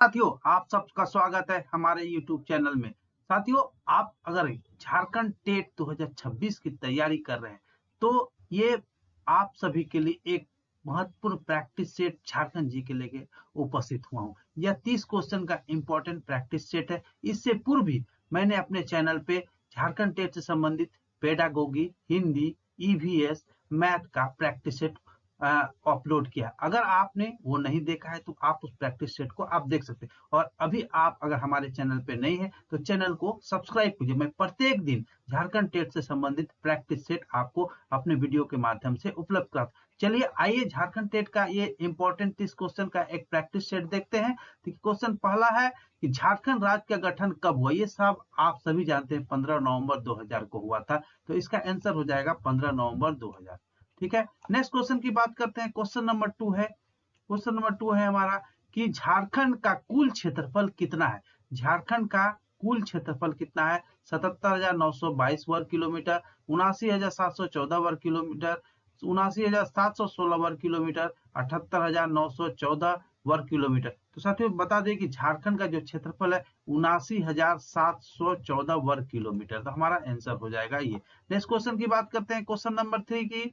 साथियों, आप सबका स्वागत है हमारे YouTube चैनल में। साथियों, आप अगर झारखंड टेट 2026 की तैयारी कर रहे हैं, तो ये आप सभी के लिए एक महत्वपूर्ण प्रैक्टिस सेट झारखंड जी के लेके उपस्थित हुआ हूँ। यह 30 क्वेश्चन का इम्पोर्टेंट प्रैक्टिस सेट है। इससे पूर्व भी मैंने अपने चैनल पे झारखंड टेट से संबंधित पेडागोगी, हिंदी, ईवीएस, मैथ का प्रैक्टिस सेट अपलोड किया। अगर आपने वो नहीं देखा है तो आप उस प्रैक्टिस सेट को आप देख सकते हैं। और अभी आप अगर हमारे चैनल पे नए हैं तो चैनल को सब्सक्राइब कीजिए। मैं प्रत्येक दिन झारखंड टेट से संबंधित प्रैक्टिस सेट आपको अपने वीडियो के माध्यम से उपलब्ध कराता हूं। चलिए आइए झारखंड टेट का ये इंपॉर्टेंट 30 क्वेश्चन का एक प्रैक्टिस सेट देखते हैं। तो क्वेश्चन पहला है कि झारखंड राज्य का गठन कब हुआ। ये सब आप सभी जानते हैं 15 नवंबर 2000 को हुआ था। तो इसका आंसर हो जाएगा 15 नवंबर 2000। ठीक है, नेक्स्ट क्वेश्चन की बात करते हैं। क्वेश्चन नंबर 2 है। क्वेश्चन नंबर 2 है हमारा कि झारखंड का कुल क्षेत्रफल कितना है। झारखंड का कुल क्षेत्रफल कितना है। 77,922 वर्ग किलोमीटर, 79,714 वर्ग किलोमीटर, 79,716 वर्ग किलोमीटर, 78,914 वर्ग किलोमीटर। तो साथियों बता दें कि झारखंड का जो क्षेत्रफल है 79,714 वर्ग किलोमीटर। तो हमारा आंसर हो जाएगा ये। नेक्स्ट क्वेश्चन की बात करते हैं। क्वेश्चन नंबर 3 की।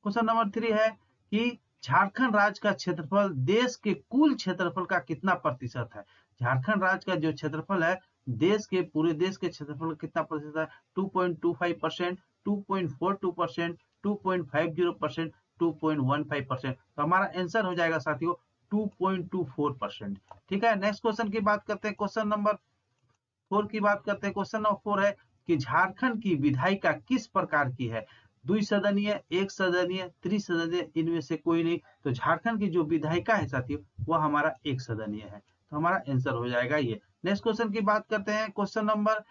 क्वेश्चन नंबर 3 है कि झारखंड राज्य का क्षेत्रफल देश के कुल क्षेत्रफल का कितना प्रतिशत है। झारखंड राज्य का जो क्षेत्रफल है देश के पूरे देश के क्षेत्रफल का कितना प्रतिशत है। 2.25%, 2.42%, 2.50%, 2.15%। तो हमारा आंसर हो जाएगा साथियों 2.24%। ठीक है, नेक्स्ट क्वेश्चन की बात करते हैं। क्वेश्चन नंबर 4 की बात करते हैं। क्वेश्चन नंबर 4 है कि झारखंड की विधायिका किस प्रकार की है। द्विसदनीय, एक सदनीय, त्रिसदनीय, इनमें से कोई नहीं। तो झारखंड की जो विधायिका है साथियों वो हमारा एक सदनीय है। तो हमारा आंसर हो जाएगा ये। नेक्स्ट क्वेश्चन की बात करते हैं। क्वेश्चन नंबर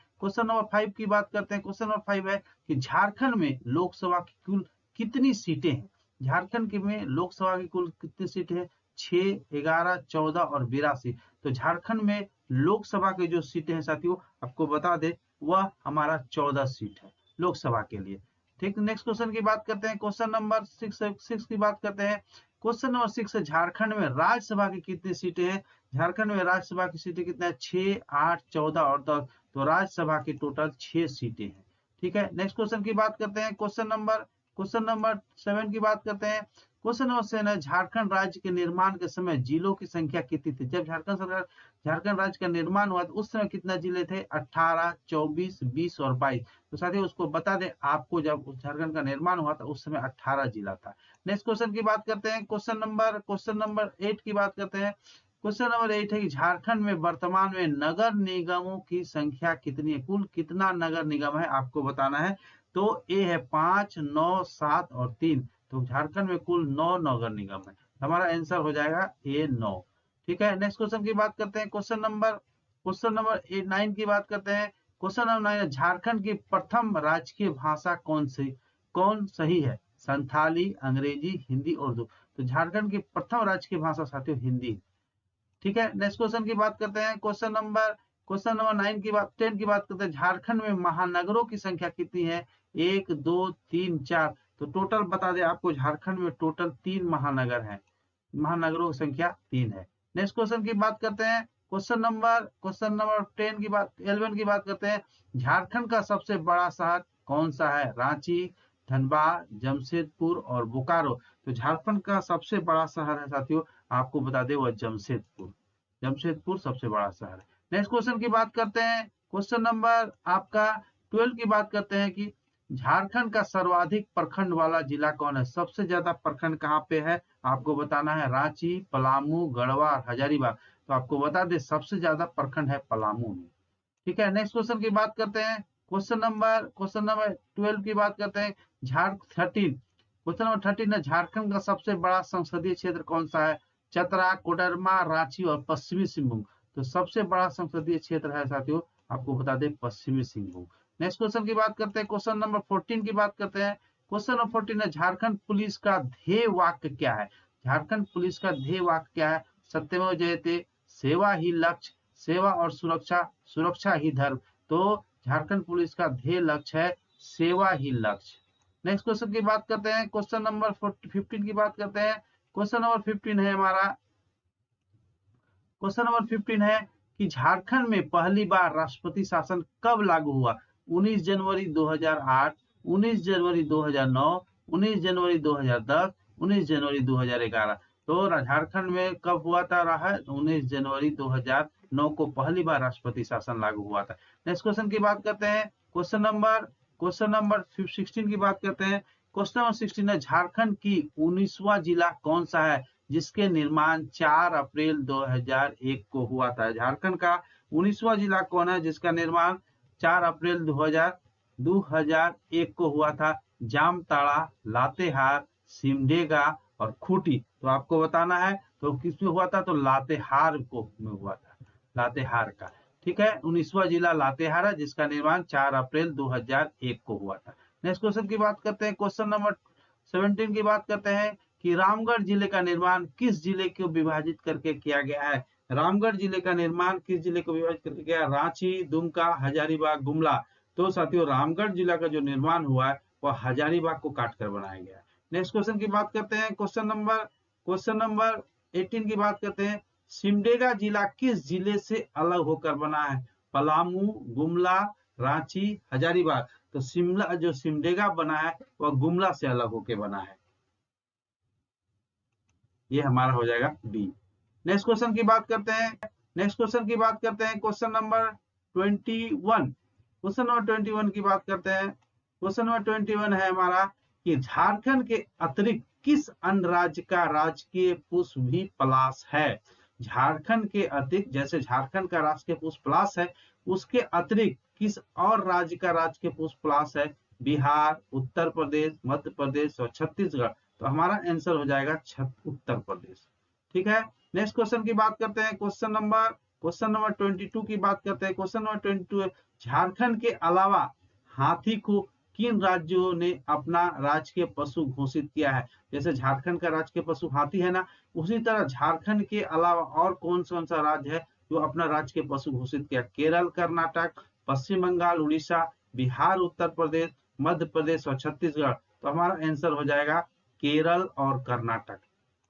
5 की बात करते हैं। क्वेश्चन नंबर 5 है कि झारखंड में लोकसभा की कुल कितनी सीटें हैं। झारखंड के में लोकसभा की कुल कितनी सीटें हैं। 6, 11, 14 और 82। तो झारखंड में लोकसभा के जो सीटें हैं साथियों आपको बता दें वह हमारा 14 सीट है लोकसभा के लिए। ठीक, नेक्स्ट क्वेश्चन की बात करते हैं। क्वेश्चन नंबर 6 की बात करते हैं। क्वेश्चन नंबर 6 है झारखंड में राज्यसभा की कितनी सीटें हैं। झारखंड में राज्यसभा की सीटें कितना है। 6, 8, 14 और 10। तो राज्यसभा की टोटल 6 सीटें हैं। ठीक है, नेक्स्ट क्वेश्चन की बात करते हैं। क्वेश्चन नंबर 7 की बात करते हैं। क्वेश्चन नंबर 7 है झारखंड राज्य के निर्माण के समय जिलों की संख्या कितनी थी। जब झारखंड राज्य का निर्माण हुआ तो उस समय कितना जिले थे। 18, 24, 20 और 22। तो साथियों उसको बता दें आपको जब झारखंड का निर्माण हुआ था उस समय 18 जिला था। नेक्स्ट क्वेश्चन की बात करते हैं। क्वेश्चन नंबर 8 की बात करते हैं। क्वेश्चन नंबर 8 है कि झारखंड में वर्तमान में नगर निगमों की संख्या कितनी है। कुल कितना नगर निगम है आपको बताना है। तो ए है 5, 9, 7 और 3। तो झारखंड में कुल 9 नगर निगम है। हमारा आंसर हो जाएगा ए 9। ठीक है, नेक्स्ट क्वेश्चन की बात करते हैं। क्वेश्चन नंबर 9 की बात करते हैं। क्वेश्चन नंबर 9 झारखंड की प्रथम राजकीय भाषा कौन सही है। संथाली, अंग्रेजी, हिंदी, उर्दू। तो झारखंड की प्रथम राजकीय भाषा साथियों हिंदी है। ठीक है, नेक्स्ट क्वेश्चन की बात करते हैं। क्वेश्चन नंबर 9 की बात 10 की बात करते हैं। झारखंड में महानगरों की संख्या कितनी है। 1, 2, 3, 4। तो टोटल बता दें आपको झारखंड में टोटल 3 महानगर हैं। महानगरों की संख्या 3 है। नेक्स्ट क्वेश्चन की बात करते हैं। क्वेश्चन नंबर 10 की बात 11 की बात करते हैं। झारखंड का सबसे बड़ा शहर कौन सा है। रांची, धनबाद, जमशेदपुर और बोकारो। तो झारखंड का सबसे बड़ा शहर है साथियों आपको बता दें वह जमशेदपुर। जमशेदपुर सबसे बड़ा शहर है। नेक्स्ट क्वेश्चन की बात करते हैं। क्वेश्चन नंबर आपका 12 की बात करते हैं कि झारखंड का सर्वाधिक प्रखंड वाला जिला कौन है। सबसे ज्यादा प्रखंड कहाँ पे है आपको बताना है। रांची, पलामू, गढ़वा और हजारीबाग। तो आपको बता दें सबसे ज्यादा प्रखंड है पलामू में। ठीक है, नेक्स्ट क्वेश्चन की बात करते हैं। क्वेश्चन नंबर 12 की बात करते हैं। क्वेश्चन नंबर 13 है झारखंड का सबसे बड़ा संसदीय क्षेत्र कौन सा है। चतरा, कोडरमा, रांची और पश्चिमी सिंहभूम। तो सबसे बड़ा संसदीय क्षेत्र है साथियों आपको बता दें पश्चिमी सिंहभूम। नेक्स्ट क्वेश्चन की बात करते हैं। क्वेश्चन नंबर 14 की बात करते हैं। क्वेश्चन नंबर 14 है झारखंड पुलिस का ध्येय वाक्य क्या है। झारखंड पुलिस का ध्येय वाक्य क्या है। सत्यमेव जयते, सेवा ही लक्ष्य, सेवा और सुरक्षा, सुरक्षा ही धर्म। तो झारखंड पुलिस का ध्येय लक्ष्य है सेवा ही लक्ष्य। नेक्स्ट क्वेश्चन की बात करते हैं। क्वेश्चन नंबर 15 की बात करते हैं। क्वेश्चन नंबर 15 है हमारा क्वेश्चन नंबर 15 है कि झारखंड में पहली बार राष्ट्रपति शासन कब लागू हुआ? 19 जनवरी 2008, 19 जनवरी 2009, 19 जनवरी 2010, 19 जनवरी 2011। तो झारखंड में कब हुआ था? 19 जनवरी 2009 को पहली बार राष्ट्रपति शासन लागू हुआ था। नेक्स्ट क्वेश्चन की बात करते हैं। क्वेश्चन नंबर 16 की बात करते हैं। क्वेश्चन नंबर 16 है झारखंड की 19वां जिला कौन सा है जिसके निर्माण 4 अप्रैल 2001 को हुआ था? झारखंड का 19वां जिला कौन है जिसका निर्माण 4 अप्रैल 2001 को हुआ था? जामताड़ा, लातेहार, सिमडेगा और खूंटी। तो आपको बताना है तो किसमें हुआ था? तो लातेहार को में हुआ था, लातेहार का। ठीक है, 19वां जिला लातेहार है जिसका निर्माण 4 अप्रैल 2001 को हुआ था। नेक्स्ट क्वेश्चन की बात करते हैं। क्वेश्चन नंबर 17 की बात करते हैं कि रामगढ़ जिले का निर्माण किस जिले को विभाजित करके किया गया है? रामगढ़ जिले का निर्माण किस जिले को विभाजित करके किया? रांची, दुमका, हजारीबाग, गुमला। तो साथियों रामगढ़ जिला का जो निर्माण हुआ है वह हजारीबाग को काटकर बनाया गया है। नेक्स्ट क्वेश्चन की बात करते हैं। क्वेश्चन नंबर 18 की बात करते हैं। सिमडेगा जिला किस जिले से अलग होकर बना है? पलामू, गुमला, रांची, हजारीबाग। तो सिमडेगा बना है वह गुमला से अलग होकर बना है। ये हमारा हो जाएगा बी। नेक्स्ट क्वेश्चन की बात करते हैं। Question number 21। क्वेश्चन नंबर 21 की बात करते हैं। क्वेश्चन नंबर 21 है हमारा कि झारखंड के अतिरिक्त किस अन्य राज्य का राजकीय पुष्प भी पलाश है? झारखंड के अतिरिक्त, जैसे झारखंड का राजकीय पुष्प पलाश है, उसके अतिरिक्त किस और राज्य का राजकीय पुष्प पलाश है? बिहार, उत्तर प्रदेश, मध्य प्रदेश और छत्तीसगढ़। तो हमारा आंसर हो जाएगा उत्तर प्रदेश। ठीक है, नेक्स्ट क्वेश्चन की बात करते हैं। क्वेश्चन नंबर 22 की बात करते हैं। क्वेश्चन नंबर 22 है झारखंड के अलावा हाथी को किन राज्यों ने अपना राजकीय पशु घोषित किया है? जैसे झारखंड का राजकीय पशु हाथी है ना, उसी तरह झारखंड के अलावा और कौन सा राज्य है जो अपना राजकीय पशु घोषित किया? केरल, कर्नाटक, पश्चिम बंगाल, उड़ीसा, बिहार, उत्तर प्रदेश, मध्य प्रदेश और छत्तीसगढ़। तो हमारा आंसर हो जाएगा केरल और कर्नाटक।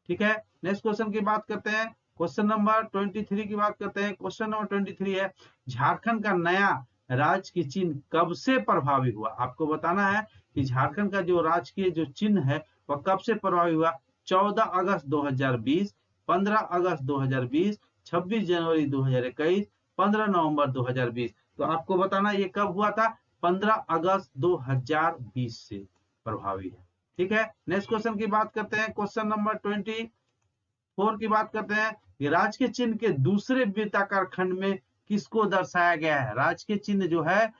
ठीक है, नेक्स्ट क्वेश्चन की बात करते हैं। क्वेश्चन नंबर 23 की बात करते हैं। क्वेश्चन नंबर 23 है झारखंड का नया राजकीय चिन्ह कब से प्रभावी हुआ? आपको बताना है कि झारखंड का जो राजकीय जो चिन्ह है वह कब से प्रभावी हुआ? 14 अगस्त 2020, 15 अगस्त 2020, 26 जनवरी 2021, 15 नवंबर 2020। तो आपको बताना ये कब हुआ था? 15 अगस्त 2020 से प्रभावी है। ठीक है, नेक्स्ट क्वेश्चन की बात करते हैं। क्वेश्चन नंबर 24 की बात करते हैं कि राजकीय चिन्ह के दूसरे वृत्ताकार खंड में किसको दर्शाया गया है? राजकीय चिन्ह जो है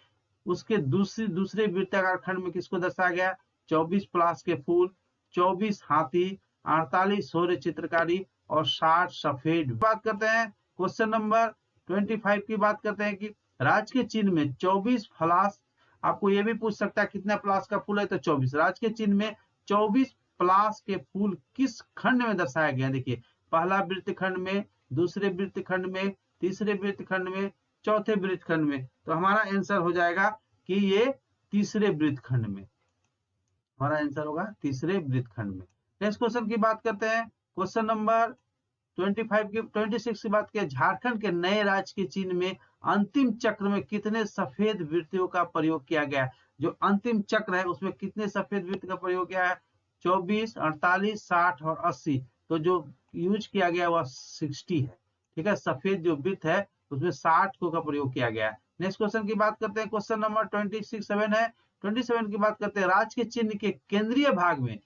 उसके दूसरे वृत्ताकार खंड में किसको दर्शाया गया? 24 पलाश के फूल, 24 हाथी, 48 सौर्य चित्रकारी और 60 सफेद। बात करते हैं क्वेश्चन नंबर 25 की बात करते हैं कि राजकीय चिन्ह में 24 पलाश, आपको ये भी पूछ सकता है कितना पलाश का फूल है? तो 24। राजकीय चिन्ह में 24 पलाश के फूल किस खंड में दर्शाया गया? देखिए, पहला वृत्तखंड में, दूसरे वृत्तखंड में, तीसरे वृत्तखंड में, चौथे वृत्तखंड में। तो हमारा आंसर हो जाएगा कि ये तीसरे वृत्तखंड में। हमारा आंसर होगा तीसरे वृत्तखंड में। नेक्स्ट क्वेश्चन की बात करते हैं। क्वेश्चन नंबर 26 की बात करें। झारखंड के नए राजकीय चिन्ह में अंतिम चक्र में कितने सफेद वृत्तियों का प्रयोग किया गया है? जो अंतिम चक्र है उसमें कितने सफेद वृत्त का प्रयोग किया है? 24, 48, 60 और 80। तो जो यूज किया गया वह 60 है। ठीक है, सफेद जो वृत्त है उसमें 60 का प्रयोग किया गया है। नेक्स्ट क्वेश्चन की बात करते हैं। क्वेश्चन नंबर 27 है। 27 की बात करते हैं। राजकीय चिन्ह के केंद्रीय भाग में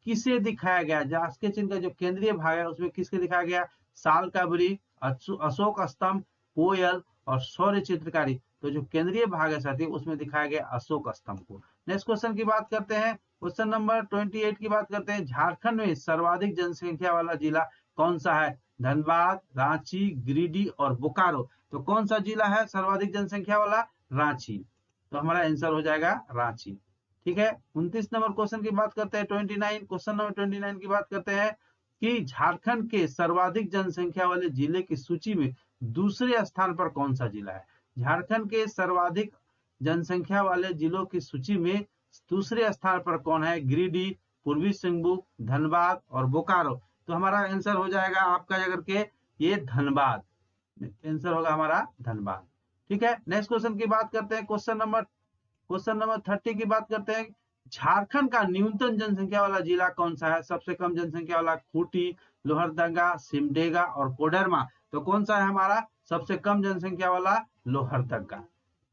किसे दिखाया गया? राजकीय चिन्ह का जो केंद्रीय भाग है उसमें किसके दिखाया गया? साल का वृक्ष, अशोक स्तंभ, कोयल और सौर्य चित्रकारी। तो जो केंद्रीय भाग है साथी उसमें दिखाया गया अशोक स्तंभ को। नेक्स्ट क्वेश्चन की बात करते हैं। क्वेश्चन नंबर 28 की बात करते हैं। झारखंड में सर्वाधिक जनसंख्या वाला जिला कौन सा है? धनबाद, रांची, गिरिडीह और बोकारो। तो कौन सा जिला है सर्वाधिक जनसंख्या वाला? रांची। तो हमारा आंसर हो जाएगा रांची। ठीक है, 29 नंबर क्वेश्चन की बात करते हैं। 29 क्वेश्चन नंबर 29 की बात करते हैं कि झारखंड के सर्वाधिक जनसंख्या वाले जिले की सूची में दूसरे स्थान पर कौन सा जिला है? झारखंड के सर्वाधिक जनसंख्या वाले जिलों की सूची में दूसरे स्थान पर कौन है? गिरिडीह, पूर्वी सिंहभूम, धनबाद और बोकारो। तो हमारा आंसर हो जाएगा आपका अगर के ये धनबाद। आंसर होगा हमारा धनबाद। ठीक है, नेक्स्ट क्वेश्चन की बात करते हैं। क्वेश्चन नंबर 30 की बात करते हैं। झारखंड का न्यूनतम जनसंख्या वाला जिला कौन सा है? सबसे कम जनसंख्या वाला खूंटी, लोहरदगा, सिमडेगा और कोडरमा। तो कौन सा है हमारा सबसे कम जनसंख्या वाला? लोहरदगा।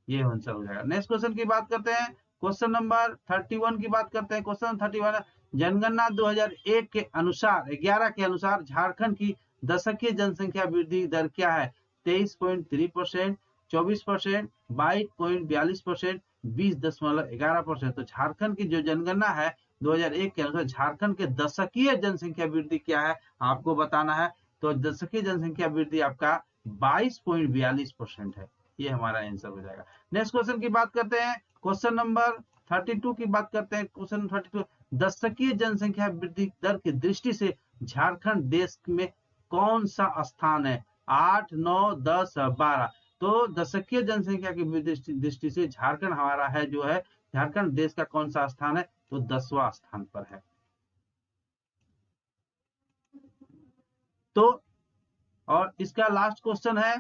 ये आंसर हो जाएगा। नेक्स्ट क्वेश्चन की बात करते हैं। क्वेश्चन नंबर 31 की बात करते हैं। क्वेश्चन 31, जनगणना 2001 के अनुसार 11 के अनुसार झारखंड की दशकीय जनसंख्या वृद्धि दर क्या है? 23.3%, 24%, 22.42%, 20.11%। तो झारखंड की जो जनगणना है 2001 के अनुसार झारखंड के दशकीय जनसंख्या वृद्धि क्या है आपको बताना है। तो दशकीय जनसंख्या वृद्धि आपका 22.42% है। ये हमारा आंसर हो जाएगा। नेक्स्ट क्वेश्चन की बात करते हैं। क्वेश्चन नंबर 32 की बात करते हैं। क्वेश्चन 32, दशकीय जनसंख्या वृद्धि दर की दृष्टि से झारखंड देश में कौन सा स्थान है? 8, 9, 10, 12। तो दशकीय जनसंख्या की दृष्टि से झारखंड हमारा है जो है, झारखंड देश का कौन सा स्थान है? तो 10वां स्थान पर है। तो और इसका लास्ट क्वेश्चन है,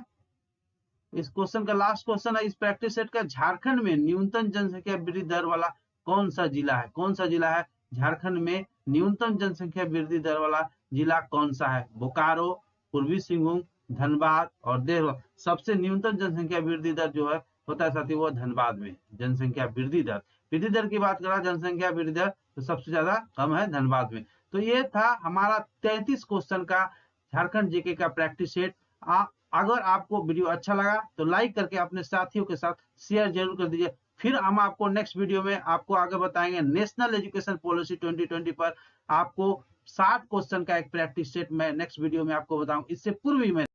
इस क्वेश्चन का लास्ट क्वेश्चन है इस प्रैक्टिस सेट का। झारखंड में न्यूनतम जनसंख्या वृद्धि दर वाला कौन सा जिला है? कौन सा जिला है झारखंड में न्यूनतम जनसंख्या वृद्धि दर वाला जिला कौन सा है? बोकारो, पूर्वी सिंहभूम, धनबाद और देवघर। सबसे न्यूनतम जनसंख्या वृद्धि दर जो है होता है साथी वो धनबाद में। जनसंख्या वृद्धि दर की बात करा, जनसंख्या वृद्धि दर तो सबसे ज्यादा कम है धनबाद में। तो ये था हमारा 33 क्वेश्चन का झारखंड जीके का प्रैक्टिस सेट। अगर आपको वीडियो अच्छा लगा तो लाइक करके अपने साथियों के साथ शेयर जरूर कर दीजिए। फिर हम आपको नेक्स्ट वीडियो में आपको आगे बताएंगे नेशनल एजुकेशन पॉलिसी 2020 पर। आपको 60 क्वेश्चन का एक प्रैक्टिस सेट मैं नेक्स्ट वीडियो में आपको बताऊं। इससे पूर्व भी मैं